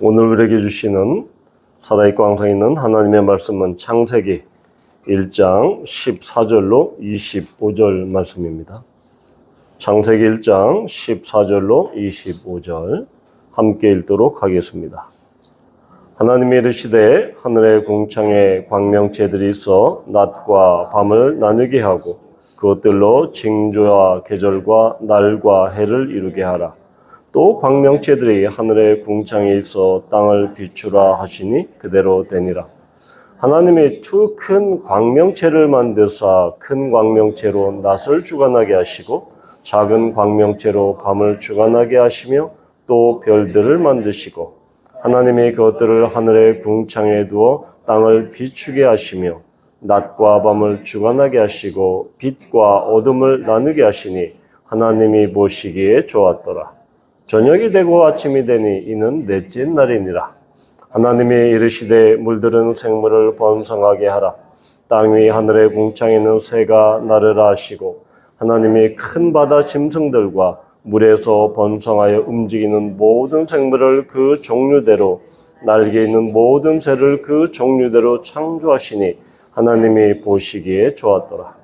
오늘 우리에게 주시는 살아있고 항상 있는 하나님의 말씀은 창세기 1장 14절로 25절 말씀입니다. 창세기 1장 14절로 25절 함께 읽도록 하겠습니다. 하나님이 이르시되 하늘의 궁창에 광명체들이 있어 낮과 밤을 나누게 하고 그것들로 징조와 계절과 날과 해를 이루게 하라. 또 광명체들이 하늘의 궁창에 있어 땅을 비추라 하시니 그대로 되니라. 하나님이 두 큰 광명체를 만드사 큰 광명체로 낮을 주관하게 하시고 작은 광명체로 밤을 주관하게 하시며 또 별들을 만드시고 하나님이 그것들을 하늘의 궁창에 두어 땅을 비추게 하시며 낮과 밤을 주관하게 하시고 빛과 어둠을 나누게 하시니 하나님이 보시기에 좋았더라. 저녁이 되고 아침이 되니 이는 넷째 날이니라. 하나님이 이르시되 물들은 생물을 번성하게 하라. 땅 위 하늘의 궁창에는 새가 나르라 하시고 하나님이 큰 바다 짐승들과 물에서 번성하여 움직이는 모든 생물을 그 종류대로 날개 있는 모든 새를 그 종류대로 창조하시니 하나님이 보시기에 좋았더라.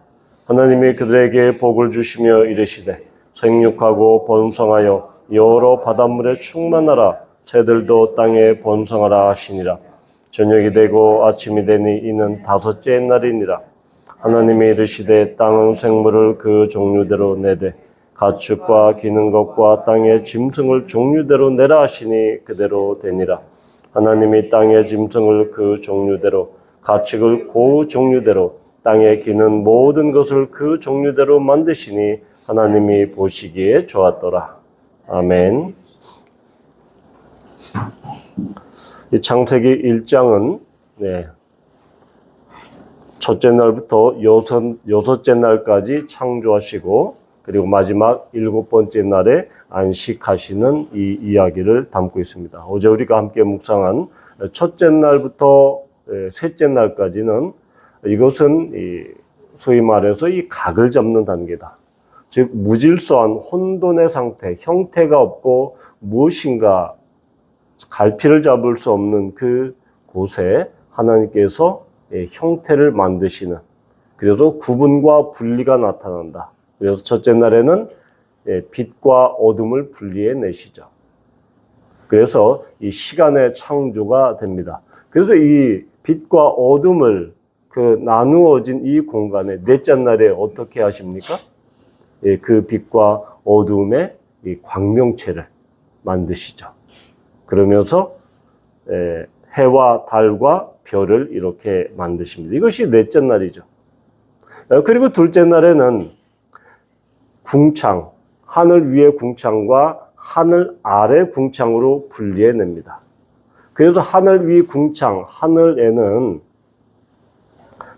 하나님이 그들에게 복을 주시며 이르시되 생육하고 번성하여 여러 바닷물에 충만하라. 새들도 땅에 번성하라 하시니라. 저녁이 되고 아침이 되니 이는 다섯째 날이니라. 하나님이 이르시되 땅은 생물을 그 종류대로 내되 가축과 기는 것과 땅의 짐승을 종류대로 내라 하시니 그대로 되니라. 하나님이 땅의 짐승을 그 종류대로 가축을 그 종류대로 땅에 기는 모든 것을 그 종류대로 만드시니 하나님이 보시기에 좋았더라. 아멘. 이 창세기 1장은 첫째 날부터 여섯째 날까지 창조하시고 그리고 마지막 7번째 날에 안식하시는 이 이야기를 담고 있습니다. 어제 우리가 함께 묵상한 첫째 날부터 셋째 날까지는 이것은 소위 말해서 이 각을 잡는 단계다. 즉 무질서한 혼돈의 상태, 형태가 없고 무엇인가 갈피를 잡을 수 없는 그 곳에 하나님께서 형태를 만드시는, 그래서 구분과 분리가 나타난다. 그래서 첫째 날에는 빛과 어둠을 분리해 내시죠. 그래서 이 시간의 창조가 됩니다. 그래서 이 빛과 어둠을 나누어진 이 공간에 넷째 날에 어떻게 하십니까? 그 빛과 어둠의 이 광명체를 만드시죠. 그러면서 해와 달과 별을 이렇게 만드십니다. 이것이 넷째 날이죠. 그리고 둘째 날에는 궁창, 하늘 위의 궁창과 하늘 아래 궁창으로 분리해냅니다. 그래서 하늘 위 궁창, 하늘에는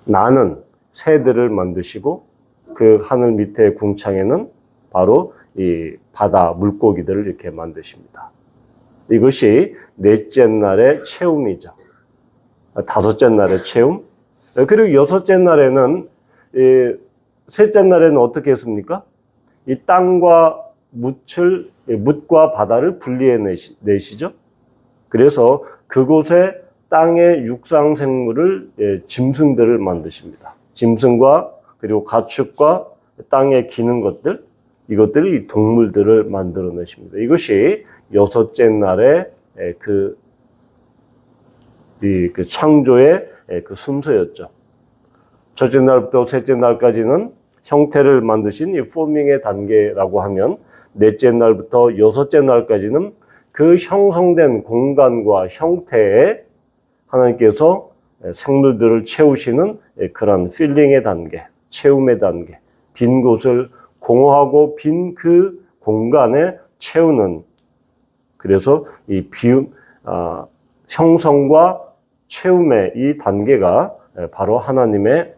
나는 새들을 만드시고 그 하늘 밑에 궁창에는 바로 이 바다 물고기들을 이렇게 만드십니다. 이것이 넷째 날의 체움이죠. 다섯째 날의 체움. 그리고 여섯째 날에는 셋째 날에는 어떻게 했습니까? 이 땅과 묻과 바다를 분리해 내시죠. 그래서 그곳에 땅의 육상 생물을 짐승들을 만드십니다. 짐승과 그리고 가축과 땅에 기는 것들, 이것들이 이 동물들을 만들어내십니다. 이것이 여섯째 날의 그 창조의 그 순서였죠. 첫째 날부터 셋째 날까지는 형태를 만드신 이 포밍의 단계라고 하면, 넷째 날부터 여섯째 날까지는 그 형성된 공간과 형태에 하나님께서 생물들을 채우시는 그런 필링의 단계, 채움의 단계, 빈 곳을 공허하고 빈 그 공간에 채우는, 그래서 이 형성과 채움의 이 단계가 바로 하나님의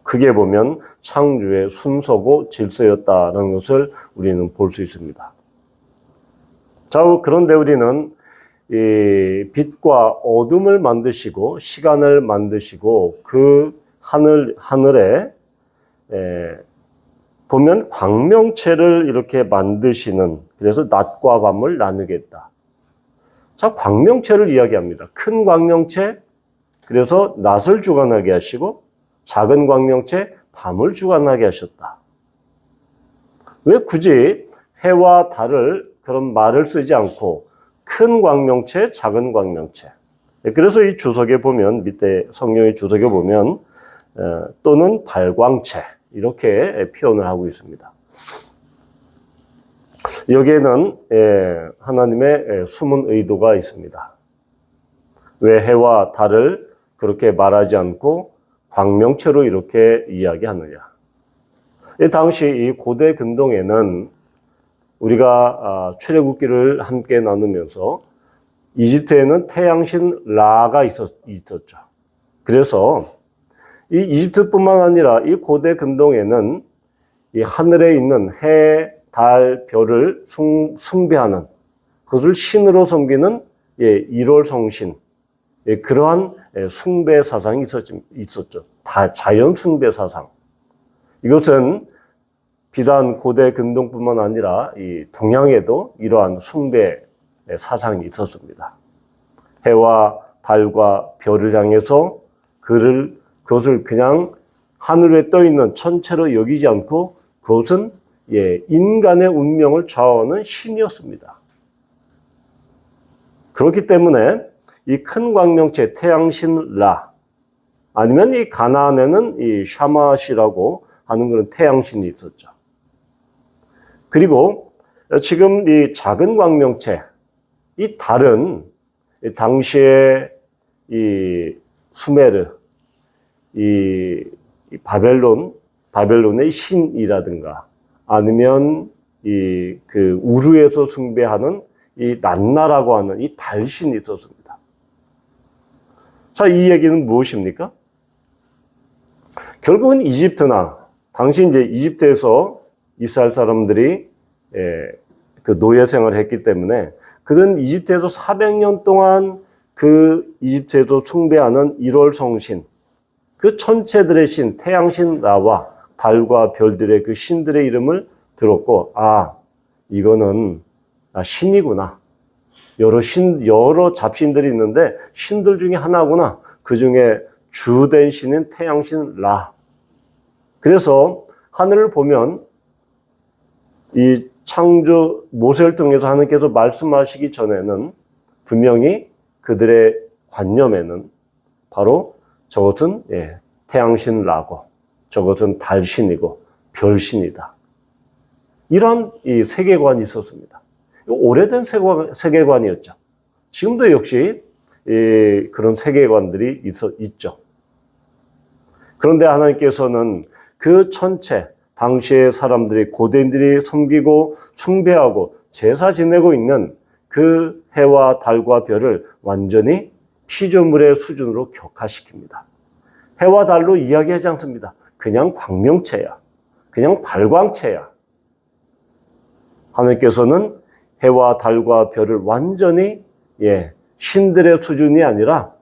크게 보면 창조의 순서고 질서였다는 것을 우리는 볼 수 있습니다. 자, 그런데 우리는 이 빛과 어둠을 만드시고 시간을 만드시고 그 하늘에 보면 광명체를 이렇게 만드시는, 그래서 낮과 밤을 나누겠다. 자, 광명체를 이야기합니다. 큰 광명체, 그래서 낮을 주관하게 하시고 작은 광명체, 밤을 주관하게 하셨다. 왜 굳이 해와 달을 그런 말을 쓰지 않고 큰 광명체, 작은 광명체. 그래서 이 주석에 보면, 밑에 성경의 주석에 보면 또는 발광체 이렇게 표현을 하고 있습니다. 여기에는 하나님의 숨은 의도가 있습니다. 왜 해와 달을 그렇게 말하지 않고 광명체로 이렇게 이야기하느냐. 당시 이 고대 근동에는 우리가 출애굽기를 함께 나누면서 이집트에는 태양신 라가 있었죠. 그래서 이 이집트뿐만 아니라 이 고대 근동에는 이 하늘에 있는 해, 달, 별을 숭배하는, 그것을 신으로 섬기는 일월성신, 그러한 숭배 사상이 있었죠. 다 자연 숭배 사상. 이것은 비단 고대 근동뿐만 아니라 이 동양에도 이러한 숭배 사상이 있었습니다. 해와 달과 별을 향해서 그것을 그냥 하늘에 떠 있는 천체로 여기지 않고 그것은 인간의 운명을 좌우하는 신이었습니다. 그렇기 때문에 이 큰 광명체 태양신 라, 아니면 이 가나안에는 이 샤마시라고 하는 그런 태양신이 있었죠. 그리고 지금 이 작은 광명체, 이 달은 당시에 이 수메르, 이 바벨론의 신이라든가 아니면 그 우르에서 숭배하는 이 난나라고 하는 이 달신이 있었습니다. 자, 이 얘기는 무엇입니까? 결국은 이집트나 당시 이제 이집트에서 이스라엘 사람들이 그 노예 생활을 했기 때문에 그들은 이집트에서 400년 동안 그 이집트에서 숭배하는 일월성신, 그 천체들의 신, 태양신 라와 달과 별들의 그 신들의 이름을 들었고, 이거는 신이구나. 여러 잡신들이 있는데 신들 중에 하나구나. 그 중에 주된 신은 태양신 라. 그래서 하늘을 보면 이 창조 모세를 통해서 하나님께서 말씀하시기 전에는 분명히 그들의 관념에는 바로 저것은 태양신 라고, 저것은 달신이고 별신이다. 이런 이 세계관이 있었습니다. 오래된 세계관이었죠. 지금도 역시 그런 세계관들이 있죠. 그런데 하나님께서는 그 천체, 당시의 사람들이, 고대인들이 섬기고 숭배하고 제사 지내고 있는 그 해와 달과 별을 완전히 피조물의 수준으로 격화시킵니다. 해와 달로 이야기하지 않습니다. 그냥 광명체야. 그냥 발광체야. 하나님께서는 해와 달과 별을 완전히 신들의 수준이 아니라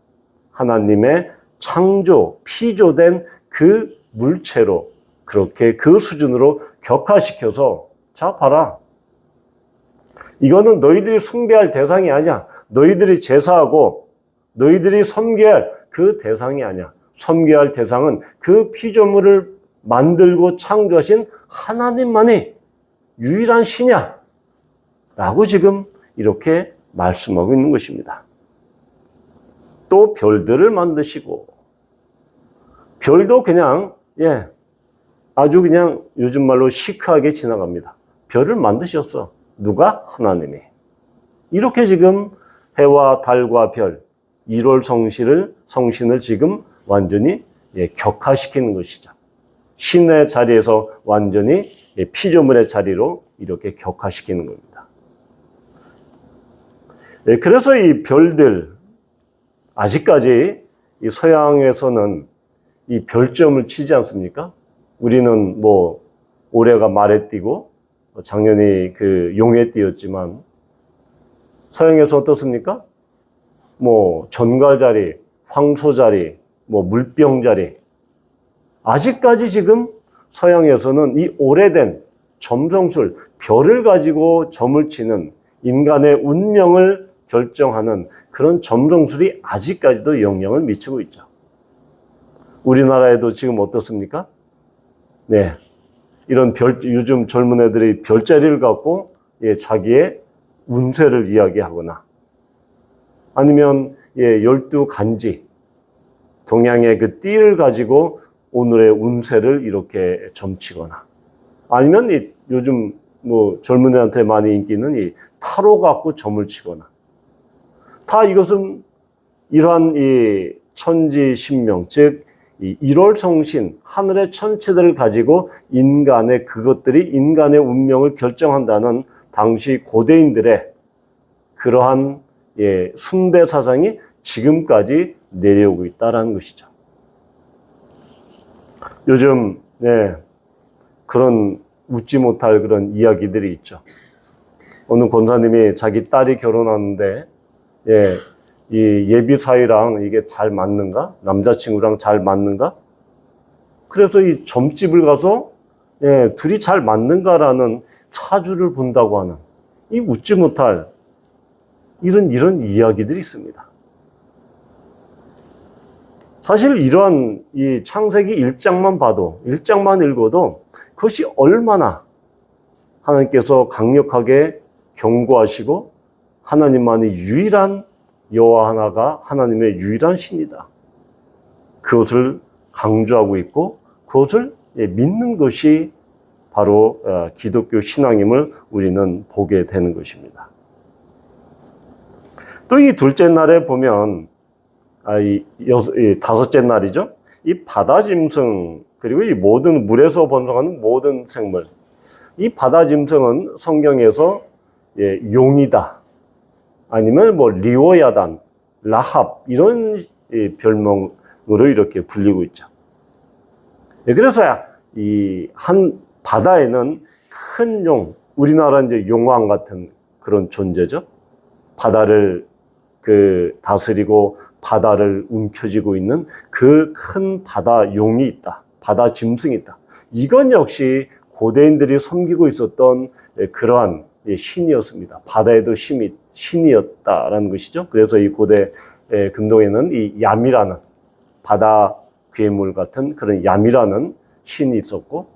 하나님의 창조, 피조된 그 물체로 그렇게 그 수준으로 격화시켜서, 자, 봐라. 이거는 너희들이 숭배할 대상이 아니야. 너희들이 제사하고 너희들이 섬겨야 할 그 대상이 아니야. 섬겨야 할 대상은 그 피조물을 만들고 창조하신 하나님만이 유일한 신이야. 라고 지금 이렇게 말씀하고 있는 것입니다. 또 별들을 만드시고, 별도 그냥 아주 그냥 요즘 말로 시크하게 지나갑니다. 별을 만드셨어. 누가? 하나님이. 이렇게 지금 해와 달과 별, 일월성신을 지금 완전히 격화시키는 것이죠. 신의 자리에서 완전히 피조물의 자리로 이렇게 격화시키는 겁니다. 그래서 이 별들, 아직까지 이 서양에서는 이 별점을 치지 않습니까? 우리는 뭐 올해가 말에 띄고 작년이 그 용에 띄었지만 서양에서 어떻습니까? 뭐 전갈자리, 황소자리, 뭐 물병자리. 아직까지 지금 서양에서는 이 오래된 점성술, 별을 가지고 점을 치는 인간의 운명을 결정하는 그런 점성술이 아직까지도 영향을 미치고 있죠. 우리나라에도 지금 어떻습니까? 네. 이런 요즘 젊은 애들이 별자리를 갖고 자기의 운세를 이야기하거나 아니면 12간지, 동양의 그 띠를 가지고 오늘의 운세를 이렇게 점치거나 아니면 요즘 뭐 젊은 애한테 많이 인기 있는 이 타로 갖고 점을 치거나 다 이것은 이러한 이 천지신명, 즉 이 일월성신, 하늘의 천체들을 가지고 그것들이 인간의 운명을 결정한다는 당시 고대인들의 그러한 숭배 사상이 지금까지 내려오고 있다는 것이죠. 요즘 그런 웃지 못할 그런 이야기들이 있죠. 어느 권사님이 자기 딸이 결혼하는데 이 예비 사위랑 이게 잘 맞는가? 남자친구랑 잘 맞는가? 그래서 이 점집을 가서 둘이 잘 맞는가라는 사주를 본다고 하는 이 웃지 못할 이런 이야기들이 있습니다. 사실 이러한 이 창세기 1장만 봐도 1장만 읽어도 그것이 얼마나 하나님께서 강력하게 경고하시고 하나님만이 유일한 여호와 하나가 하나님의 유일한 신이다. 그것을 강조하고 있고 그것을 믿는 것이 바로 기독교 신앙임을 우리는 보게 되는 것입니다. 또 이 둘째 날에 보면 이 다섯째 날이죠. 이 바다짐승 그리고 이 모든 물에서 번성하는 모든 생물, 이 바다짐승은 성경에서 용이다 아니면 뭐 리오야단, 라합 이런 별명으로 이렇게 불리고 있죠. 그래서 이 한 바다에는 큰 용, 우리나라 이제 용왕 같은 그런 존재죠. 바다를 다스리고 바다를 움켜쥐고 있는 그 큰 바다 용이 있다. 바다 짐승이 있다. 이건 역시 고대인들이 섬기고 있었던 그러한 신이었습니다. 바다에도 신이었다라는 것이죠. 그래서 이 고대 금동에는 이 얌이라는 바다 괴물 같은 그런 얌이라는 신이 있었고,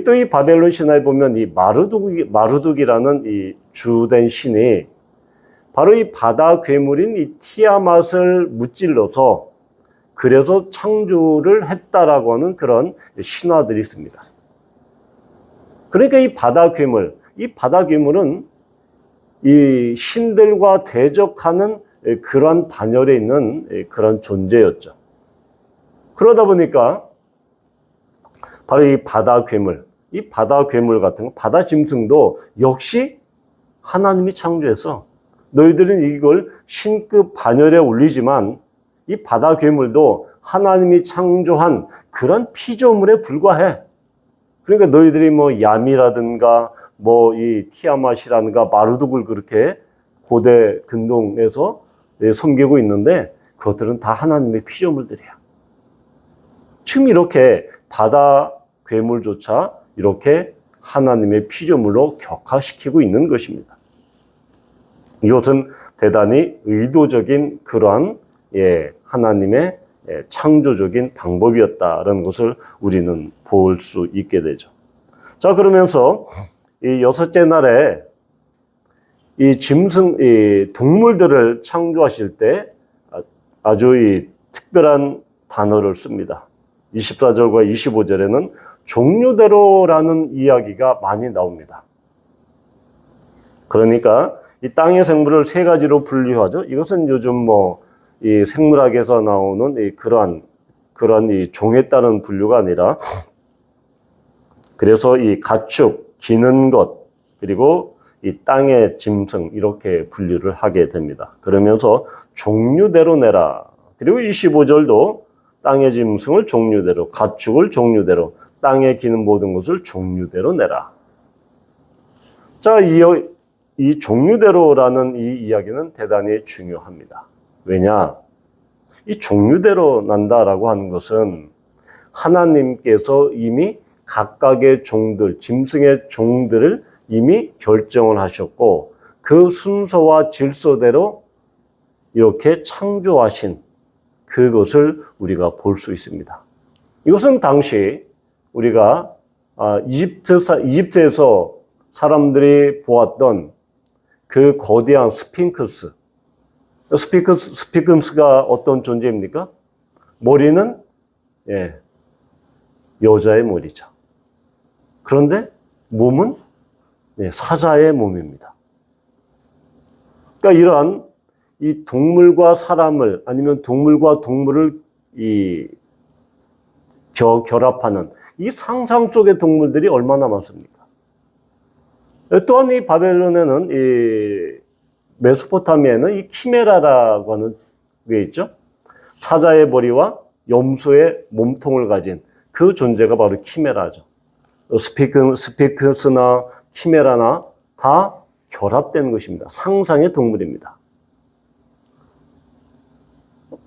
또 이 바벨론 신화에 보면 이 마르둑이라는 이 주된 신이 바로 이 바다 괴물인 이 티아맛을 무찔러서 그래서 창조를 했다라고 하는 그런 신화들이 있습니다. 그러니까 이 바다 괴물은 이 신들과 대적하는 그런 반열에 있는 그런 존재였죠. 그러다 보니까 바로 이 바다 괴물 같은 거, 바다 짐승도 역시 하나님이 창조해서 너희들은 이걸 신급 반열에 올리지만 이 바다 괴물도 하나님이 창조한 그런 피조물에 불과해. 그러니까 너희들이 뭐 얌이라든가 뭐 이 티아맛이라든가 마르둑을 그렇게 고대 근동에서 섬기고 있는데 그것들은 다 하나님의 피조물들이야. 지금 이렇게 바다 괴물조차 이렇게 하나님의 피조물로 격화시키고 있는 것입니다. 이것은 대단히 의도적인 그러한 하나님의 창조적인 방법이었다라는 것을 우리는 볼 수 있게 되죠. 자, 그러면서 이 여섯째 날에 이 동물들을 창조하실 때 아주 이 특별한 단어를 씁니다. 24절과 25절에는 종류대로라는 이야기가 많이 나옵니다. 그러니까 이 땅의 생물을 세 가지로 분류하죠. 이것은 요즘 이 생물학에서 나오는 그러한 이 종에 따른 분류가 아니라, 그래서 이 가축, 기는 것, 그리고 이 땅의 짐승 이렇게 분류를 하게 됩니다. 그러면서 종류대로 내라. 그리고 25절도 땅의 짐승을 종류대로, 가축을 종류대로, 땅에 기는 모든 것을 종류대로 내라. 자, 이 종류대로라는 이 이야기는 대단히 중요합니다. 왜냐? 이 종류대로 난다라고 하는 것은 하나님께서 이미 각각의 종들, 짐승의 종들을 이미 결정을 하셨고, 그 순서와 질서대로 이렇게 창조하신 그것을 우리가 볼 수 있습니다. 이것은 당시 우리가 이집트에서 사람들이 보았던 그 거대한 스핑크스가 어떤 존재입니까? 머리는 여자의 머리죠. 그런데 몸은 사자의 몸입니다. 그러니까 이러한 이 동물과 사람을 아니면 동물과 동물을 결합하는 이 상상 속의 동물들이 얼마나 많습니까? 또한 이 바벨론에는 이 메소포타미아에는 이 키메라라고 하는 게 있죠. 사자의 머리와 염소의 몸통을 가진 그 존재가 바로 키메라죠. 스피크스나 키메라나 다 결합된 것입니다. 상상의 동물입니다.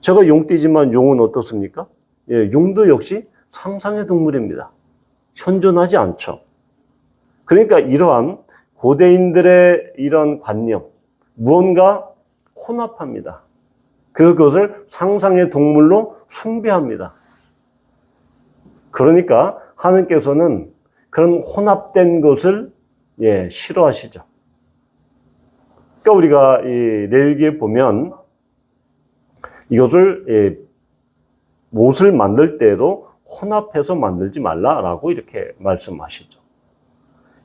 제가 용띠지만 용은 어떻습니까? 용도 역시 상상의 동물입니다. 현존하지 않죠. 그러니까 이러한 고대인들의 이런 관념, 무언가 혼합합니다. 그것을 상상의 동물로 숭배합니다. 그러니까 하나님께서는 그런 혼합된 것을 싫어하시죠. 그러니까 우리가 이 레위기에 보면 이것을 못을 만들 때로 혼합해서 만들지 말라라고 이렇게 말씀하시죠.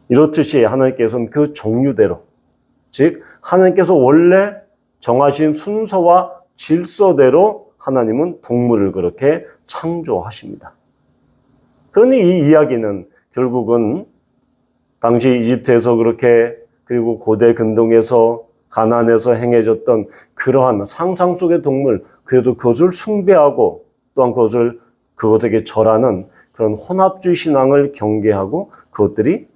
이렇듯이 하나님께서는 그 종류대로, 즉 하나님께서 원래 정하신 순서와 질서대로 하나님은 동물을 그렇게 창조하십니다. 그러니 이 이야기는 결국은 당시 이집트에서 그렇게 그리고 고대 근동에서 가나안에서 행해졌던 그러한 상상 속의 동물, 그래도 그것을 숭배하고 또한 그것에게 절하는 그런 혼합주의 신앙을 경계하고 그것들이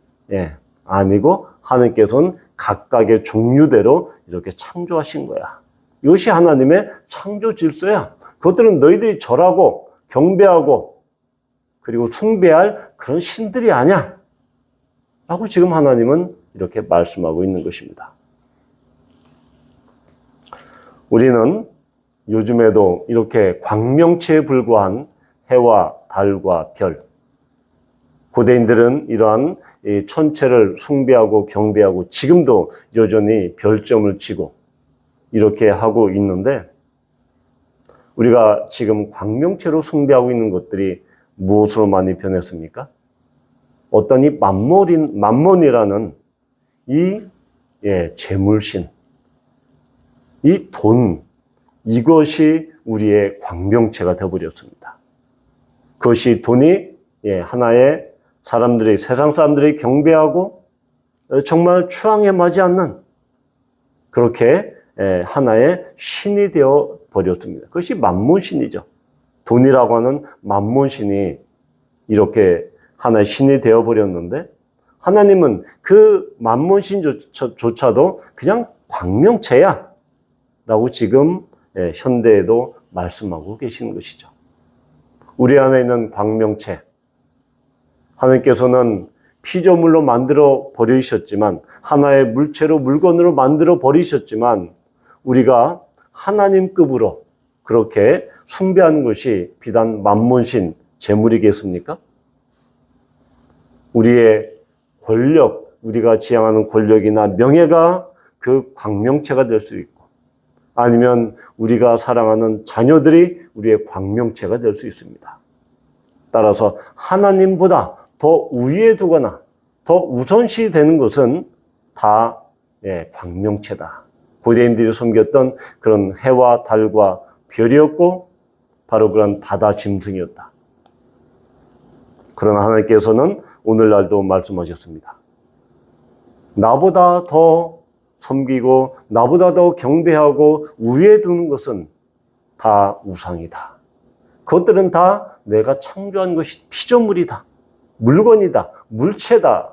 아니고 하나님께서는 각각의 종류대로 이렇게 창조하신 거야. 이것이 하나님의 창조 질서야. 그것들은 너희들이 절하고 경배하고 그리고 숭배할 그런 신들이 아니야. 라고 지금 하나님은 이렇게 말씀하고 있는 것입니다. 우리는 요즘에도 이렇게 광명체에 불과한 해와 달과 별, 고대인들은 이러한 천체를 숭배하고 경배하고 지금도 여전히 별점을 치고 이렇게 하고 있는데 우리가 지금 광명체로 숭배하고 있는 것들이 무엇으로 많이 변했습니까? 어떤 이 만몬이라는 이 재물신, 이 돈, 이것이 우리의 광명체가 되어버렸습니다. 그것이 돈이 하나의 세상 사람들이 경배하고 정말 추앙에 맞지 않는 그렇게 하나의 신이 되어 버렸습니다. 그것이 만몬신이죠. 돈이라고 하는 만몬신이 이렇게 하나의 신이 되어 버렸는데 하나님은 그 만몬신조차도 그냥 광명체야 라고 지금 현대에도 말씀하고 계시는 것이죠. 우리 안에 있는 광명체, 하나님께서는 피조물로 만들어 버리셨지만 하나의 물체로 물건으로 만들어 버리셨지만 우리가 하나님급으로 그렇게 숭배하는 것이 비단 만몬신 재물이겠습니까? 우리의 권력, 우리가 지향하는 권력이나 명예가 그 광명체가 될 수 있고 아니면 우리가 사랑하는 자녀들이 우리의 광명체가 될 수 있습니다. 따라서 하나님보다 더 우위에 두거나 더 우선시 되는 것은 다 광명체다. 고대인들이 섬겼던 그런 해와 달과 별이었고 바로 그런 바다 짐승이었다. 그러나 하나님께서는 오늘날도 말씀하셨습니다. 나보다 더 섬기고 나보다 더 경배하고 우위에 두는 것은 다 우상이다. 그것들은 다 내가 창조한 것이 피조물이다. 물건이다. 물체다.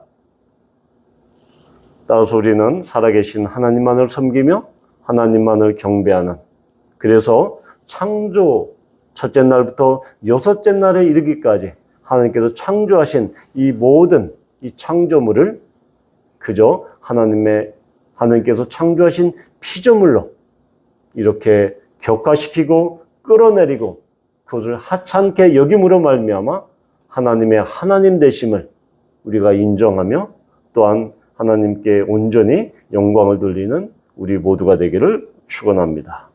따라서 우리는 살아계신 하나님만을 섬기며 하나님만을 경배하는, 그래서 창조 첫째 날부터 여섯째 날에 이르기까지 하나님께서 창조하신 이 모든 이 창조물을 그저 하나님께서 창조하신 피조물로 이렇게 격화시키고 끌어내리고 그것을 하찮게 여김으로 말미암아 하나님의 하나님 되심을 우리가 인정하며 또한 하나님께 온전히 영광을 돌리는 우리 모두가 되기를 축원합니다.